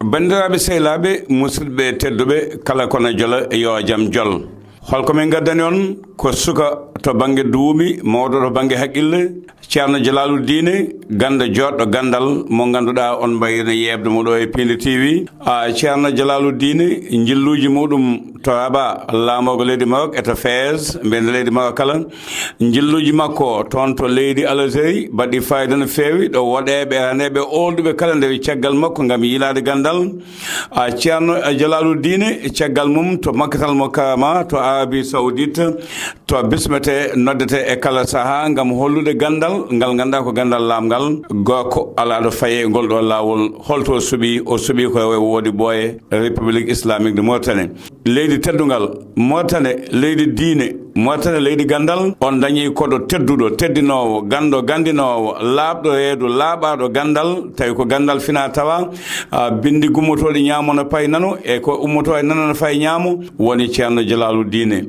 bandiraɓe sehlaɓe musidɓe tedduɓe kala kono jola yo jaam jol holko min gaddani on ko suka to banggue duuɓi mawɗo to banggue haqqille ceerno Jalaluddine ganda joɗɗo gandal mo ganduɗa on mbayno yebde mo ɗo e Pindi TV ceerno Jalaluddine jilluji muɗum to aba laamogo leydi Maroc e to Fès mbende leydi Maroc kala jilluji makko toon to leydi Algérie baɗɗi fayida no feewi ɗo woɗeɓe aneɓe olduɓe kala nde caggal makko gam yilade gandal ceerno Jalaluddine caggal mum to Makkatal Mukarrama to Arabie Saoudite to bismete noddete e kala saaha gam hollude gandal ngal ganda ko gandal lamgal goko alaɗo faye ngol ɗo lawol holto o suuɓi ko wodi ɓooye République islamique de Mauritanie leydi teddugal Mauritanie leydi diine Mauritanie leydi gandal on dañi koɗo tedduɗo teddinowo gandinowo laaɓɗo reedu laaɓaɗo gandal tawi ko gandal fina tawa bindi gummotoɗi ñamono paye nano e ko ummoto e nanono faye ñaamo woni ceerno Jalaluddine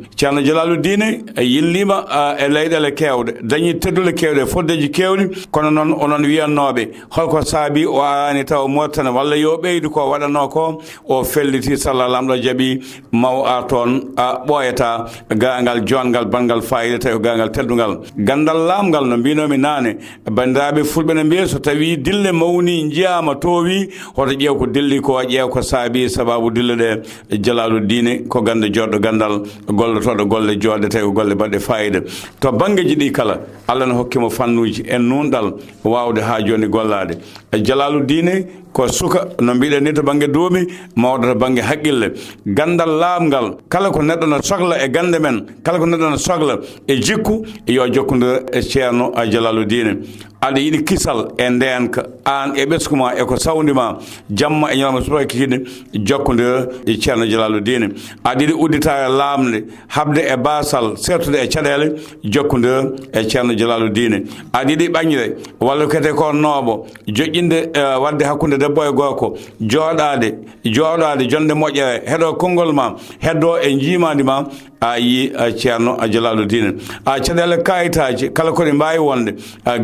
yillima e leyɗele kewɗe dañi teddule kewɗe foddeji kewɗi kono noon onon wiyannoɓe holko saabi o arani taw Mauritanie walla yo ɓeydu ko waɗano ko o felliti sallah lamɗo jaaɓi maw ar toon ɓoyata gangal jongal bangal fayida tawi ko gangal teddugal gandal lamgal no mbinomi nane bandiraɓe fulɓe ne mbiya so tawi dille mawni jiyama towi hoto ƴeew ko dilli ko ƴeew ko saabi sababu dille ɗe Jalaluddine ko gande joɗɗo gandal gollotoɗo golle joɗɗe tawi ko golle baɗɗe fayida to banggueji ɗi kala Allah ne hokkimo fannuji en nunɗal wawde ha joni gollade Jalaluddine ko suka no mbiɗen ni to banggue duuɓi mawɗo to banggue haqqille gandal lamgal kala ko neɗɗo no sohla e gande men kala ko neɗɗo no sohla e jikku yo jokkodira e ceerno Jalaluddine aɗa yiɗi kisal e ndenka an e ɓeskuma e ko sawdima jamma e ñalawma subaka kikiɗe jokkodira e ceerno Jalaluddine aɗa yiɗi udditare lamde habde e basal sertude e caɗele jokkodira e ceerno Jalaluddine aɗa yiɗi ɓañre walla kete ko nooɓo joƴƴinde wadde hakkude debbo e gorko joɗade jonde moƴƴere heɗo konngol ma heddo e jiimadi ma a yi ceerno Jalaluddine caɗele kayitaji kala koɗe mbawi wonde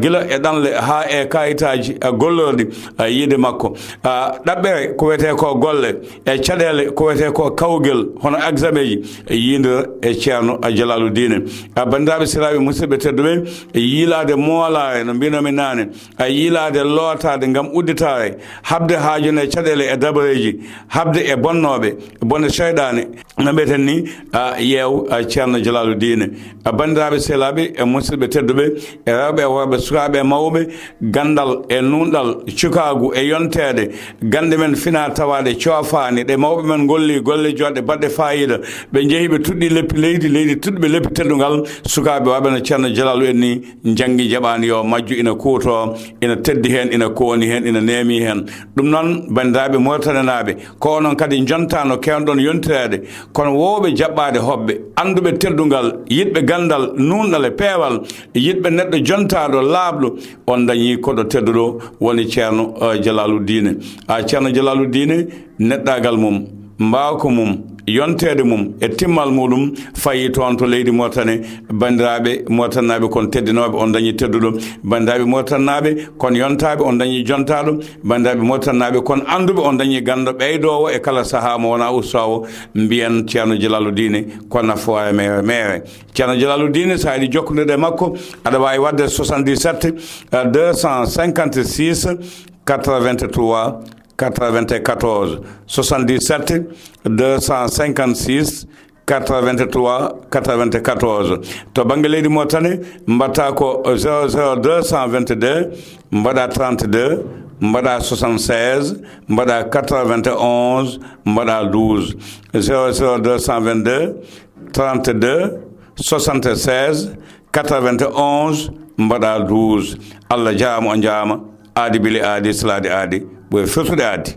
gila e ɗanle ha e kayitaji gollorɗi yiide makko ɗaɓɓere ko wiyete ko golle e caɗele ko wiyete ko kawgel hono examen ji yidira e ceerno Jalaluddine bandiraɓe siraɓe musidɓe tedduɓe yiilade moolare no mbinomi nane yiilade lootade gam udditare habde haajune e caɗele e dabareji habde e bonnoɓe bonne cheyɗane no mbiyeten ni yeew ceerno Jalaluddine bandiraɓe sehlaɓe e musidɓe tedduɓe e rewɓe e worɓe sukaɓe e mawɓe gandal e nunɗal cukagu e yontede gande men fina tawade coofani ɗe mawɓe men golli golle joɗɗe baɗɗe fayida ɓe jeehi ɓe tuɗɗi leppi leydi tuɗɗiɓe leppi teddugal sukaɓe waɓe no ceerno Jalalu en ni janggui jaɓani yo majju ina kuuto ina teddi hen ina kooni hen ina neemi hen ɗum noon bandiraɓe Mauritanianaɓe ko onon kadi jontano kewɗon yontirede kono wowɓe jaɓɓade hoɓɓe anduɓe teddugal yiɗɓe gandal nunɗal e peewal yiɗɓe neɗɗo jontaɗo laaɓɗo on dañi koɗo tedduɗo woni ceerno Jalaluddine ceerno Jalaluddine neɗɗagal mum mbawko mum yontede mum e timmal muɗum fayi toon to leydi Mauritanie bandiraɓe Mauritanaɓe kon teddinoɓe on dañi tedduɗo bandiraɓe Mauritanaɓe kon yontaɓe on dañi jontaɗo bandiraɓe Mauritanaɓe kon anduɓe on dañi gando ɓeydowo e kala saaha mo wona ustawo mbiyen ceerno Jalaluddine kono nafoore mere ceerno Jalaluddine sa yiɗi jokkodirde makko aɗa wawi wadde 77 256 83 94 77 256 83 94 to banggue leydi Mauritanie mbatta ko 00222 mbaɗa 32 mbaɗa 76 mbaɗa 91 mbaɗa 12 00222 32 76 91 mbaɗa 12 Allah jaama o jaama aadi bili aadi salade aadi ɓoye firtude aadi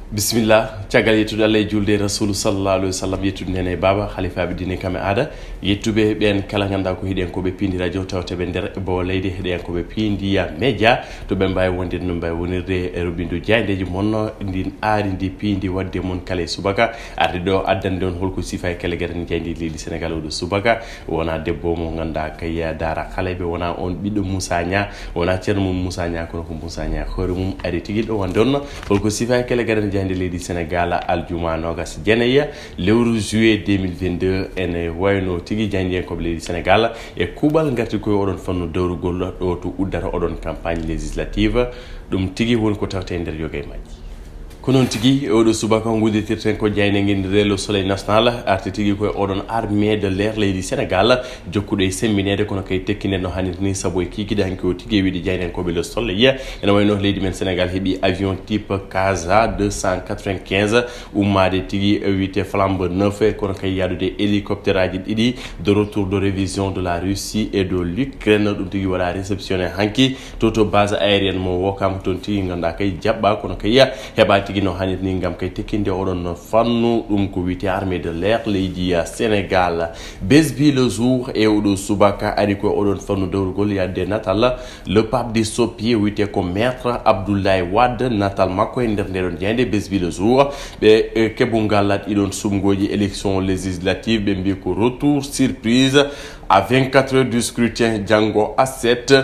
Bismillah caggal yettude Allah e julde rasulu sallallahu alaihi wasallam yettude nene baba khalifaɓe dine kame aada yettube ɓen kala ganda ko hiɗen koɓe pindi radio tawteɓe nder bo leydi heɗen koɓe pindiya média to ɓe mbawi wonde no mbawi wonirde e rubindu jayndeji monno ndin aari ndi pindi wadde mon kala e subaka arde ɗo addande on holko sifa e kala gueɗen jayndi leydi sénégal oɗo subaka wona debbo mo ganda kay dara haleɓe wona on ɓiɗɗo Moussa Nia wona ceerno mum Moussa Nia kono ko Moussa Nia hoore mum ari tigui ɗo wonde on holko sifa e kala gueɗen jayndi leydi sénégal aljuma nogas jeneya lewru juillet 2022 ene wayno tigui jayndi en koɓe leydi sénégal e kuuɓal garti koye oɗon fanno dawrugol ɗo to uddata oɗon campagne législative ɗum tigui woni ko tawte e nder yoga e majji ko noon tigui oɗo subaka gudditirten ko jayne guindire le soleil national arti tigui koye oɗon armée de l'air leydi sénégal jokkuɗo e semminede kono kay tekkinen no hannirta ni saabu e kikiɗe hanki o tigui wiɗi jaynen koɓe le soleil ene wayno leydi men sénégal heeɓi avion type casa 295 ummade tigui wiyete flambe 9 kono kay yadude hélicoptère aji ɗiɗi de retour de révision de la Russie et de l'Ukraine ɗum tigui waɗa réceptionné hanki to base aérienne mo wokama toon tigui ganda kay jaɓɓa kono kay heɓa tigui no hanit ni gam kay tekkinde oɗon fannu ɗum ko wiyete armée de l'air leydi sénégal besbi le jour e oɗo subaka ari koye oɗon fannu dawrugol yadde natal le pape des sopiers wiyete ko maître Abdoulaye Wade natal makko e nder ndeɗon jeyde besbi le jour ɓe keɓungal ɗiɗon sumgoji élection législative ɓe mbi ko retour surprise à 24 heures du scrutin janggo à 7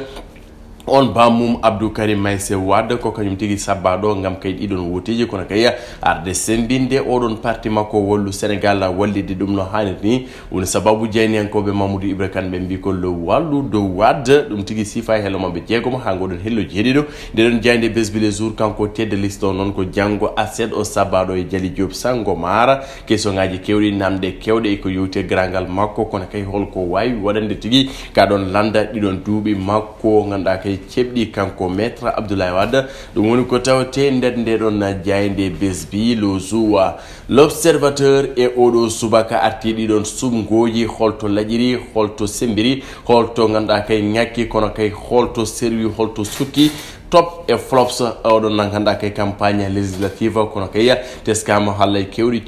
on bamum Abdou Karim Meïssa Wade ko kañum tigui sabbaɗo gam kay ɗiɗon wotiji kono kay arde sembinde oɗon parti makko wallu sénégal wallide ɗum no hannirta ni woni sababu jeynenkoɓe Mamadou Ibra Kane ɓe mbi ko le wallu dow Wade ɗum tigui sifa hello mabɓe jeegomo ha goɗon helloji heeɗiɗo ndeɗon jeyde besbi les jours kanko tedde liste o noon ko janggo A7 o sabbaɗo e Diali Diop Sangomar question ngaji kewɗi namde kewɗe e ko yewte grangal makko kono kay holko wawi waɗande tigui kaɗon landa ɗiɗon duuɓi makko ganduɗa kay cebɗi kanko maître Abdoulaye Wade ɗum woni ko tawte nder ndeɗon jayde besbi le jour l'observateur e oɗo subaka arti ɗiɗon sumgoji holto laƴiri holto sembiri holto ganduɗa kay ñakki kono kay holto serwi holto sukki top e flops oɗon ganduɗa kay campagne législative kono kay teskama hallaji kewɗi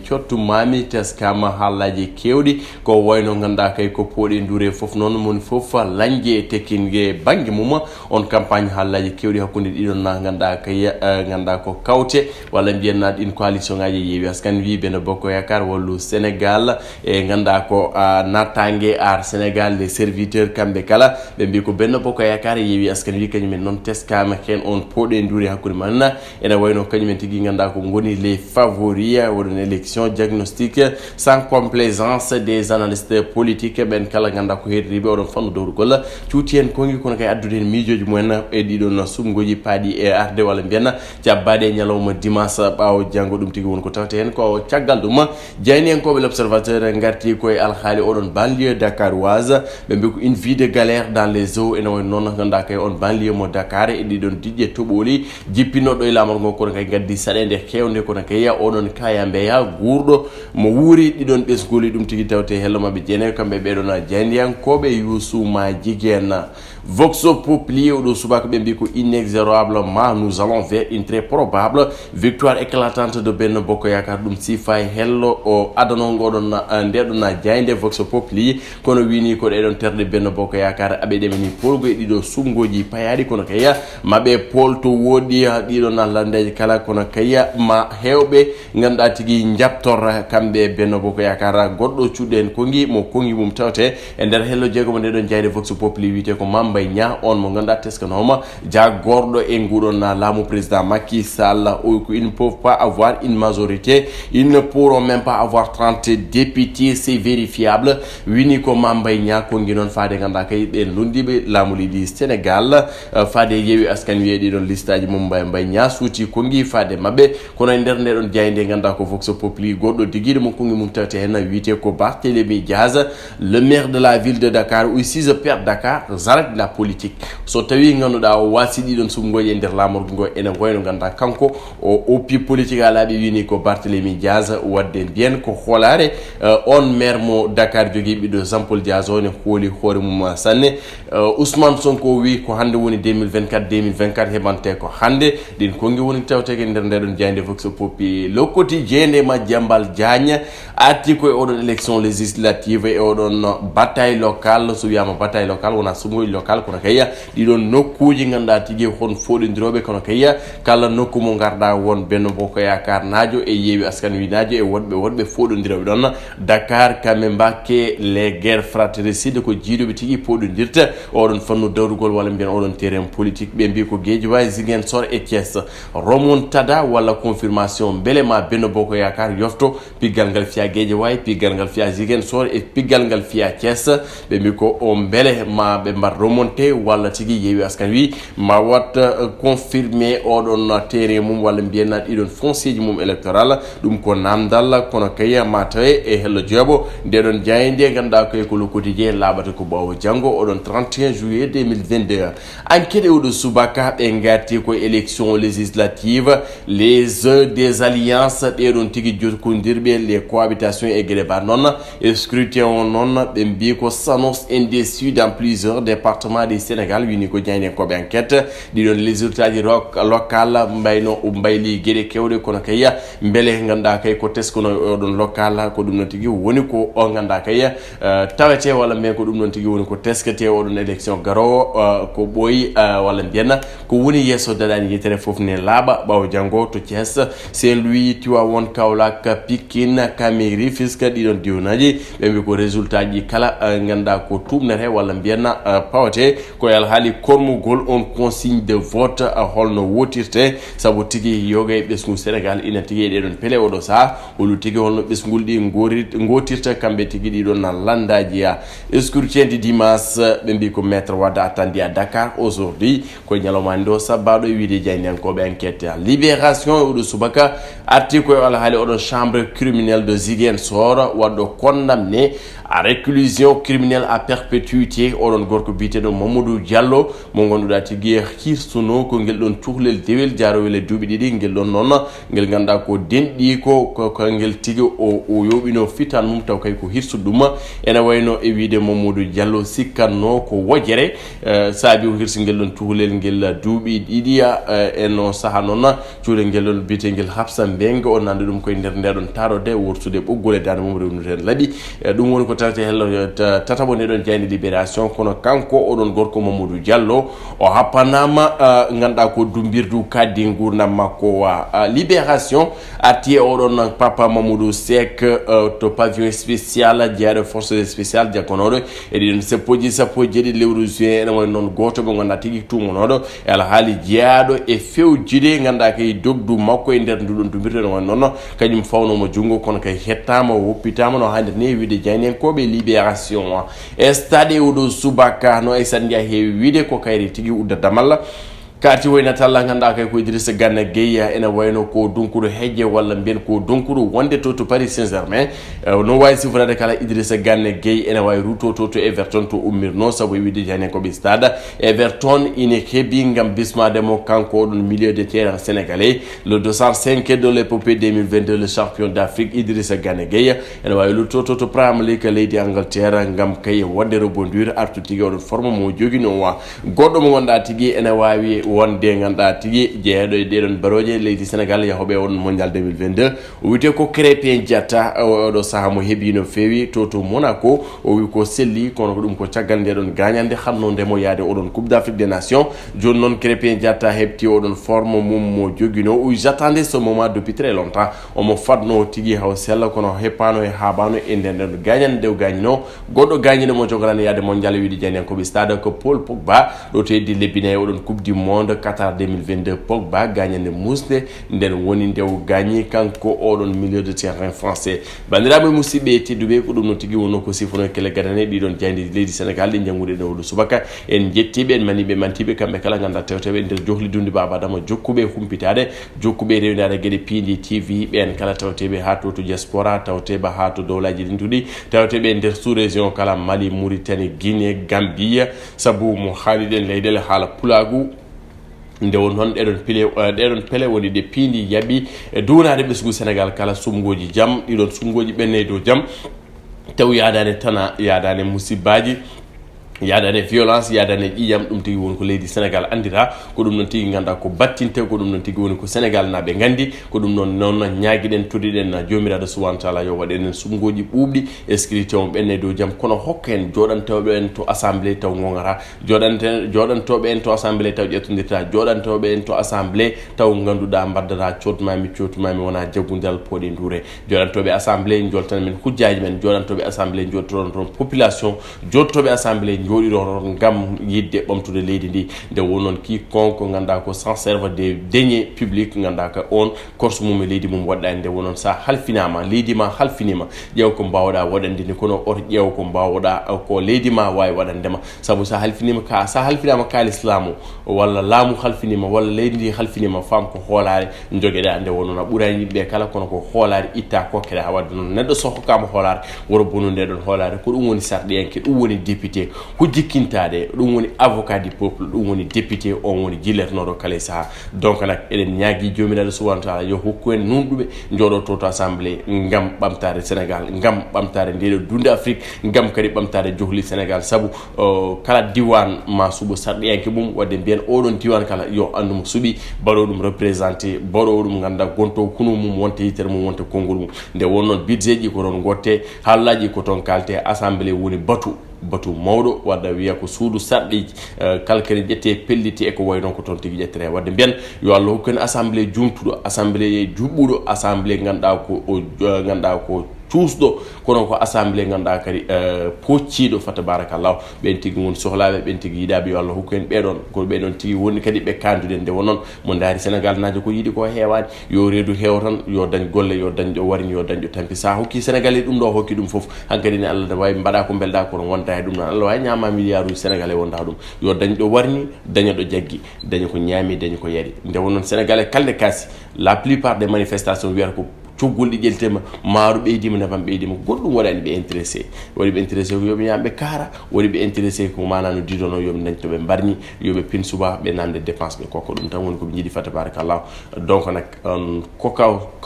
cottumami teskama hallaji kewɗi ko wayno ganduɗa kay ko pooɗi ndure foof noon moni foof lañje e tekkingue banggue mum on campagne hallaji kewɗi hakkude ɗiɗon ganduɗa kay ganduɗa ko kawte walla mbiyenna ɗin coalition ngaji Yewwi Askan Wi Benno Bokk Yakar wallu Sénégal e ganduɗa ko nattangue ar Sénégal les serviteurs kamɓe kala ɓe mbi ko Benno Bokk Yakar e Yewwi Askan Wi kañumen noon teskama hen on pooɗe nduri hakkude man ene wayno kañumen tigui ganduɗa ko goni les favoris woɗon élection diagnostic sans complaisance des analystes politiques ɓen kala ganduɗa ko heeɗiriɓe oɗon fannu dowrugol cuuti hen kongi kono kay addude hen miijoji mumen e ɗiɗon sumgoji paaɗi e arde walla mbiyen jabbade e ñalawma dimanche ɓawo janggo ɗum tigui woni ko tawte hen ko caggal ɗum jayni en koɓe l'observateur garti koye alhaali oɗon banlieue dakaroise ɓe mbi ko une vie de galère dans les eaux ene wayno noon ganduɗa kay on banlieue mo Dakar e ɗiɗon diƴƴe toɓoli jippinoɗo e lamol ngo kono kay gaddi saɗede hewde kono kay oɗon kaya mbeya guurɗo mo wuuri ɗiɗon ɓesgoli ɗum tigui tawte hello mabɓe jeenayi kamɓe ɓeɗon jeydiyankoɓe Youssouma Jiguen Vox Populi oɗo subaka ɓe mbi ko inexorablement nous allons vers une très probable victoire éclatante de Benno Bokk Yakar ɗum sifa hello o adano ngoɗon ndeɗon jayde Vox Populi kono wini ko ɗeɗon terɗe Benno Bokk Yakar aɓe ɗemini polgo e ɗiɗo sumgoji payaɗi kono kaya maɓe pol to woɗɗi ɗiɗon landeji kala kono kaya ma hewɓe ganduɗa tigui jabtor kamɓe Benno Bokk Yakar goɗɗo cuɗɗen kongi mo kongi mum tawte e nder hello jeegomo ndeɗon jayde Vox Populi wiyete ko Mambay Nia on mo ganduɗa teskanoma jagorɗo e nguɗon laamu président Macky Sall ko ils ne peuvent pas avoir une majorité ils ne pourront même pas avoir 30 députés c'est vérifiable wini ko Mambay Nia kongi noon faade ganduɗa kay ɓen londiɓe laamu leydi Sénégal faade Yewwi Askan Wi ɗiɗon listaji mum Mambay Nia suuti kongi faade mabɓe kono e nder ndeɗon jayde ganduɗa ko Vox Populi goɗɗo diguiɗo mo kongi mum tawte hen wiyete ko Barthélémy Diaz le maire de la ville de Dakar aussi je perds Dakar j'arrête de la politique so tawi ganduɗa o wasi ɗiɗon sumgoji e nder lamorgo ngo ene wayno ganda kanko o oppi politique alaɓe wini ko Barthélémy Diaz wadde mbiyen ko hoolare on maire mo Dakar jogui ɓiɗo Jean Paul Diaz o ne hooli hoore mum sanne Ousmane Sonko wi ko hande woni 2024 heɓante ko hande ɗin kongi woni tawteke nder ndeɗon jayde vox populi le quotidien nde Madiambal Diagne arti koye oɗon élection législative e oɗon bataille locale so wiyama bataille locale wona sumoji local kono kayya ɗiɗon nokkuji ganduɗa tigui hon foɗodiroɓe kono kayya kala nokku mo garɗa won Benno Bokk Yakar najo e Yewwi Askan Wi najo e wonɓe foɗodiroɓe ɗon Dakar kamɓe Mbacké les guerres fratricide ko jiiɗoɓe tigui poɗodirta oɗon fannu dawrugol walla mbiyen oɗon terrain politique ɓe mbi ko Guédiawaye Ziguinchor et Thiès remontada walla confirmation beele ma Benno Bokk Yakar yofto piggal ngal fiya Guédiawaye piggal ngal fiya Ziguinchor e piggal ngal fiya Thiès ɓe mbi ko o beele ma ɓe mbat remonté walla tigui Yewwi Askan Wi ma wat confirmé oɗon terrain mum walla mbiyen ɗiɗon foncier ji mum électoral ɗum ko namdal kono kay ma tawe e hello jooɓo ndeɗon jayde ganduɗa koye ko le quotidien laaɓata ko ɓawo janggo oɗon 31 juillet 2022 enquête oɗo subaka ɓe garti ko élection législative les des alliances ɗeɗon tigui jokkodirɓe les cohabitations e gueɗe ba noon e scrutin o noon ɓe mbi ko s'annonce indécis dans plusieurs départements du Sénégal wini ko jayden koɓe enquête ɗiɗon résultat ji local mbayno mbayli gueɗe kewɗe kono kayya beele ganduɗa kay ko teskono oɗon local ko ɗum non tigui woni ko o ganduɗa kay tawete walla mbiyen ko ɗum non tigui woni ko teskete oɗon élection garowo ko ɓooyi walla mbiyenna ko woni yesso daɗani yitere foof ne laaɓa ɓawo janggo to Thiès Saint-Louis Tivaouane Kaolack Pikine Kaméry Rufisque ɗiɗon diwnaji ɓe mbi ko résultat ji kala ganduɗa ko tumnete walla mbiyenna pawate ko alhaali kormugol on consigne de vote holno wotirte saabu tigui yoga e ɓesgu Sénégal ina tigui e ɗeɗon peele oɗo saaha holu tigui holno ɓesgul ɗi gotirta kamɓe tigui ɗiɗon landaji ya scrutin du dimanche ɓe mbi ko maître Wade attendi à Dakar aujourd'hui ko ñalawmani ɗo sabbaɗo e wiide jayniyankoɓe enquête libération oɗo subaka arti koye alhaali oɗon chambre criminelle de Ziguinchor waɗɗo condamné à réclusion criminelle à perpétuité oɗon gorko biteɗo Mamadou Diallo mo ganduɗa tigui hirsuno ko guel ɗon cuhlel dewel jarowel e duuɓi ɗiɗi guel ɗon noon guel ganduɗa ko denɗi ko guel tigui o yoɓino fitan mum taw kay ko hirsude ɗum ene wayno e wiide Mamadou Diallo sikkanno ko wojere saabi o hirsi guel ɗon cuhlel guel duuɓi ɗiɗi eno saaha noon cuhlel guel ɗon bite guel Hapsa Mbengue o nande ɗum koye nder ndeɗon tarode wurtude ɓoggol e dande mum rewnuten laaɓi ɗum woni ko tawte hello tataɓo ndeɗon jayni libération kono kanko oɗon gorko Mamadou Diallo o happanama ganduɗa ko dumbirdu kaddi gurdam makko wa libération arti e oɗon papa Mamadou Seck to pavillon spécial jeeyaɗo force spécial jakkonoɗo e ɗiɗon sappo jeeɗi lewru juin ene woni noon goto mo ganduɗa tigui tumonoɗo e alhaali jeeyaɗo e fewjide ganduɗa kay dogdu makko e nder nduɗon dumbirdu ene woni noon kañum fawnomo junggo kono kay hettama woppitama no hande ni wiide jaynenkoɓe libération e stade oɗo subaka no Aissata Ndiaye heewi wiide ko kayri tigui uddata malla kaati woyna talla ganduɗa kay ko Idrissa Gana Gueye ene wayno ko donkuɗo hejje walla mbiyen ko donkuɗo wonde to Paris Saint-Germain no wawi sifrade kala Idrissa Gana Gueye ene wawi ruto to Everton to ummirno saabu e wiide jani koɓe stade Everton ine heeɓi gam bismademo kanko oɗon milieu de terrain sénégalais le 205 de l'épopée 2022 le champion d'Afrique Idrissa Gana Gueye ene wawi ruto to Premier League leydi Angleterre gam kay wonde rebondir artu tigui oɗon forme mo joguino goɗɗo mo gonɗa tigui ene wawi wonde ganduɗa tigui jeeyaɗo e ɗeɗon baroje leydi Sénégal yahoɓe on mondial 2022 o wiyete ko Krépin Diatta oɗo saaha mo heeɓi no fewi to Monaco o wi ko selli kono ko ɗum ko caggal ndeɗon gagnande hannodemo yaade oɗon coupe d'Afrique des nations joni noon Krépin Diatta heɓti oɗon forme mum mo joguino o j'attendais ce moment depuis très longtemps omo fadno tigui haw sella kono heppano e haɓano e nden gagnande nde gagnino goɗɗo gagnide mo jogorani yaade mondial wiide jani koɓe stade ko Paul Pogba ɗo to heddi lebbine oɗon coupe du monde lion de Qatar 2022 Pogba gagnande musde nden woni ndew gagné kanko oɗon milieu de terrain français bandiraɓe musidɓe tedduɓe ko ɗum no tigui wonno ko sifono kele gadane ɗiɗon jaydi leydi Sénégal ɗi jangude ɗo ɗo subaka en jettiɓe en maniɓe mantiɓe kamɓe kala ganda tewteɓe nder johli dundi baba dama jokkuɓe humpitade jokkuɓe rewnade gueɗe piindi TV ɓen kala tawteɓe ha to diaspora tawteɓe ha to dowlaji ɗintuɗi tawteɓe nder sous région kala Mali Mauritanie Guinée Gambia sabu mo haaliɗen leyɗele haala pulagu nde won noon ɗeɗon pele woni de piindi yaaɓi e duwnade ɓesgu Sénégal kala sumgoji jaam ɗiɗon sumgoji ɓenne dow jaam taw yadane tana yadane musibbaji yadane violence yadane ƴiyam ɗum tigi woni ko leydi Sénégal andira ko ɗum noon tigi ganda ko battinte ko ɗum noon tigi woni ko Sénégal naɓe gandi ko ɗum noon ñaguiɗen todiɗen jomiraɗo subhanahu wa taala yo waɗenen sumgoji ɓuuɓɗi e sécurité on ɓenne dow jaam kono hokka en joɗanteɓe en to assemblée taw gongata joɗantoɓe en to assemblée taw ƴettodirta joɗantoɓe en to assemblée taw ganduɗa baddata cotumami wona jaggudal pooɗe duure joɗantoɓe assemblée joltan men hujjaji men joɗantoɓe assemblée jottoɗon toon population jottoɓe assemblée joɗiɗon gam yidde ɓamtude leydi ndi nde wonnoon quiconque ganda ko sans serve des deniers publics ganda ko on korse mum e leydi mum waɗɗani nde wonnoon sa halfinama leydi ma halfinima ƴeew ko mbawɗa waɗandini kono oto ƴeew ko mbawɗa ko leydi ma wawi waɗandema saabu sa halfinama kalislamu walla laamu halfinima walla leydi ndi halfinima fam ko hoolare jogueɗa nde wonnoon a ɓuurani yimɓe kala kono ko hoolare itta kokkere ha wadde noon neɗɗo so hokkama hoolare woro bonu nde ɗon hoolare ko ɗum woni sarɗiyanke ɗum woni député ko jikkintade ɗum woni avocat du peuple ɗum woni député on woni jilletnoɗo kala saha donc nak eɗen ñaagui jomiraɗo subhanahu wa taala yo hokku en nunɗuɓe joɗoto to assemblée ngam ɓamtare Sénégal ngam ɓamtare ndeɗo dunde Afrique ngam kadi ɓamtare johli Sénégal saabu kala diwan ma suuɓo sarɗiyanke mum wadde mbiyen oɗon diwan kala yo andumo suuɓi baɗo ɗum représenté baɗo ɗum ganda gonto kunu mum wonte yitere mum wonte konngol mum nde wonnoon budget ji ko toon gotte haallaji ko toon kalte assemblée woni batu mawɗo wadda wiya ko suudu sarɗiji kala kene ƴette pelliti eko way noon ko toon tigui ƴettere wadde mbiyen yo Allah hokku en assemblée jumtuɗo assemblée juɓɓuɗo assemblée ganduɗa ko cuusɗo kono ko assemblée ganduɗa kadi pocciɗo fa tabarakallah ɓen tigui woni sohlaɓe ɓen tigui yiiɗaɓe yo Allah hokku en ɓeɗon ko ɓeɗon tigui woni kadi ɓe kanduɗen nde wonnoon mo daari Sénégal najo ko yiiɗi ko heewani yo reedu heew tan yo dañ golle yo dañ ɗo warini yo dañ ɗo tampi sa hokki Sénégalais ɗum ɗo hokki ɗum foof hankkadi ne Allah ne wawi mbaɗa ko belɗa kono wonta e ɗum noon Allah wawi ñama milliard uji Sénégalais wonta ɗum yo dañ ɗo warni daña ɗo jaggui daña ko ñaami daña ko yari nde wonnoon Sénégalais kalde kaasi la plupart des manifestations wiyata ko coggol ɗi ƴeltema maaro ɓeydima nafam ɓeydima goɗɗum waɗani ɓe intéressé waɗi ɓe intéressé ko yoɓe ñamɓe kaara waɗi ɓe intéressé ko manano didono yoɓe dañ toɓe mbarñi yoɓe pin suba ɓe namde dépense ɓe kokko ɗum tan woni koɓe jiiɗi fa tabarakallah donc nak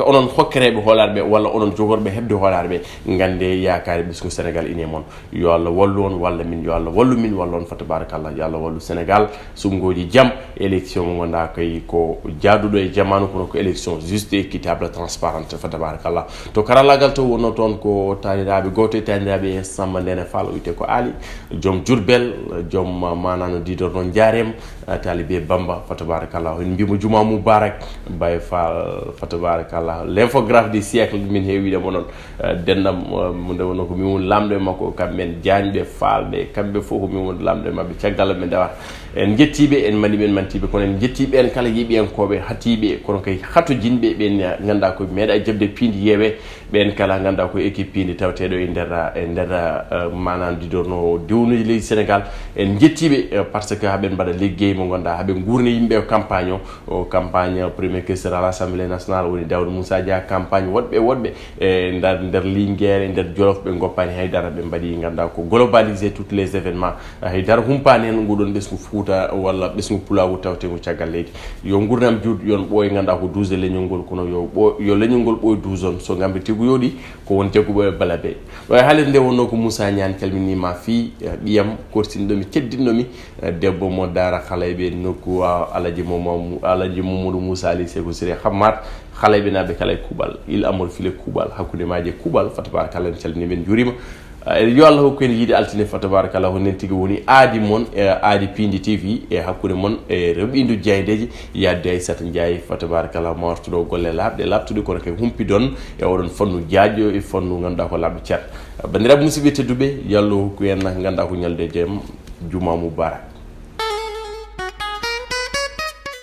onon hokkereɓe hoolare ɓe walla onon jogorɓe hebde hoolare ɓe gande yakare ɓesgu Sénégal ine moon yo Allah wallu on walla min yo Allah wallu min walla on fa tabarakallah yo Allah wallu Sénégal sumgoji jaam élection mo gonda kay ko jaaduɗo e jamanu kono ko élection juste équitable transparente fa tabarakallah to karallagal to wonno toon ko taniraɓe goto e taniraɓe Samba Ndene Fall wiyete ko Ali joom Diourbel joom manano didorno Ndiarème talibé Bamba fa tabarakallah en mbimo juma mubarak Baye Fall fa tabarakallah l'infographe du siècle min heewiɗemo noon dendam mo nde wonno ko min woni lamɗo e makko kamɓen Diagne Fall ɓe kamɓe fof ko min woni lamɗo e mabɓe caggal ɓe ndewata en jettiɓe en maniɓe mantiɓe kono en jettiɓe en kala yiiɓe en koɓe hatiɓe kono kay hatu jinɓe ɓen ganda ko meeɗa jabde piindi yeewe ɓen kala ganda ko équipe piindi tawteɗo e nder manan didorno dewnuji leydi Sénégal en jettiɓe par ce que haɓen mbaɗa liggey mo gonda haɓe gurni yimɓe campagne o campagne premier questeur à l'Assemblée nationale woni Daouda Moussa Dia campagne woɗɓe e nder Linguére nder Jolof ɓe goppani haydara ɓe mbaɗi ganda ko globaliser tous les événements haydara humpani hen nguɗon ɓesgu Fouta walla ɓesgu Pulawu tawtego caggal leydi yo gurnam juuɗe yon ɓooye ganda ko 12 leñol ngol kono yo leñol ngol ɓooye 12 on so gambe tigu yoɗi ko won jagguɓe e bala ɓe way haalede nde wonno ko Moussa Niane calminima fi ɓiyam kortinɗomi teddinɗomi debbo mo dara halayɓe nokku alaji Mamadou Moussa Ali Sékou Siré Hammat halayɓe naɓe kala e kuuɓal il amol file kuuɓal hakkude maje kuuɓal fa tabarakallah en calmini men juurima yo Allah hokku en yiide altine fa tabarakallah honen tigi woni aadi moon e aadi Pindi TV e hakkude moon e rewɓindu jaydeji yadde Aissata Ndiaye fa tabarakallah mawrtuɗo golle labɗe labtude kono kay humpidon e oɗon fannu jaajo e fannu ganduɗa ko labɓe cat bandiraɓe musidɓe tedduɓe yo Allah hokku en ganduɗa ko ñalde jaam juma mubarak